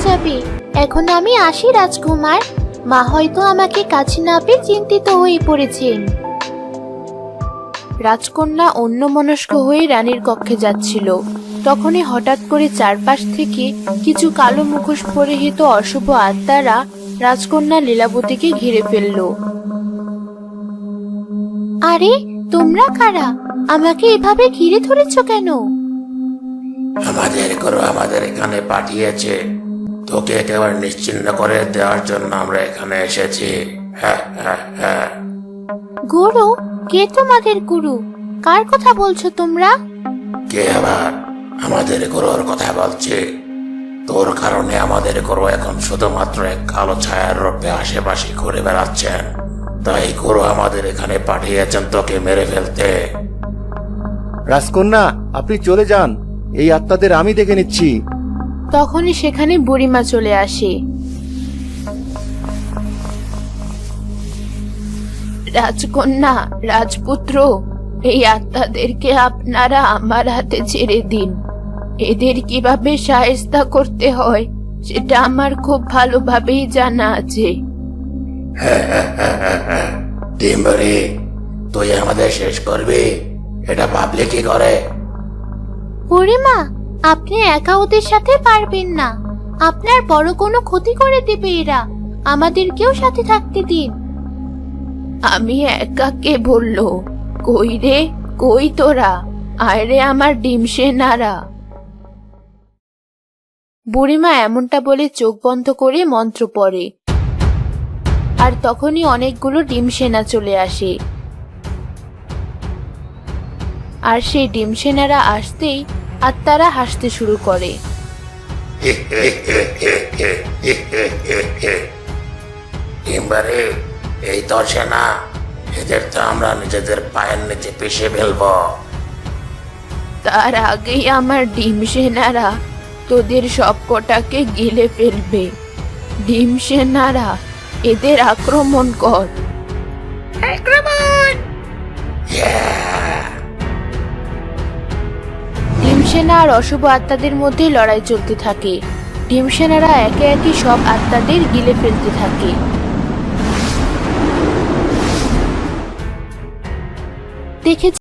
যাবে। এখন আমি আসি রাজকুমার। মা হয়তো আমাকে কাছে না পেয়ে চিন্তিত হয়ে পড়েছেন। রাজকন্যা অন্যমনস্ক হয়ে রানীর কক্ষে যাচ্ছিল। তখনই হঠাৎ করে চারপাশ থেকে কিছু কালো মুখোশ পরিহিত অশুভ আত্মারা রাজকন্যা লীলাবতীকে ঘিরে ফেলল। আরে, তোমরা কারা? আমাকে এভাবে ঘিরে ধরেছ কেন? আমাদের গুরু আমাদের এখানে পাঠিয়েছে, তোকে একেবারে নিশ্চিহ্ন করে দেওয়ার জন্য আমরা এখানে এসেছি। হ্যাঁ হ্যাঁ হ্যাঁ। গুরু? কে তোমাদের গুরু? কার কথা বলছো তোমরা? কে আবার আমাদের গুরুর কথা বলছে? তোর কারণে আমাদের গুরু এখন শুধুমাত্র এক কালো ছায়ার রূপে আশেপাশে ঘুরে বেড়াচ্ছেন। তাই গুরু আমাদের এখানে পাঠিয়েছেন তোকে মেরে ফেলতে। রাজকন্যা, আপনি চলে যান, এই আত্মাদের আমি দেখে নিচ্ছি। তখনই সেখানে বুড়িমা চলে আসে। রাজকন্যা, রাজপুত্র, এই আত্মাদেরকে আপনারা আমার হাতে ছেড়ে দিন। এদের কিভাবে শায়েস্তা করতে হয় সেটা আমার খুব ভালোভাবেই জানা আছে। ডিম্বরি, তুই আমাদের শেষ করবি? এটা ভাবলে কি করে? বুড়িমা, আপনি একা ওদের সাথে পারবেন না। আপনার বড় কোনো ক্ষতি করে দেবে এরা। আমাদেরকেও সাথে থাকতে দিন। আমি একা কে বললো? কই রে, কই তোরা? আয় রে আমার ডিম সেনারা। বুড়িমা এমনটা বলে চোখ বন্ধ করে মন্ত্র পড়ে। আর তখনই অনেকগুলো ডিম সেনা চলে আসে। আর সেই ডিম সেনারা আসতেই আত্মারা হাসতে শুরু করে। ডিম্বরি, এই তো সেনা। এদের তো আমরা নিজেদের পায়ের নিচে পিষে ফেলবো। তার আগেই আমার ডিম সেনারা তোদের সবকটাকে গিলে ফেলবে। ডিম সেনারা, এদের আক্রমণ কর। ডিম সেনা আর অশুভ আত্মাদের মধ্যে লড়াই চলতে থাকে। ডিম সেনারা একে একে সব আত্মাদের গিলে ফেলতে থাকে। দেখে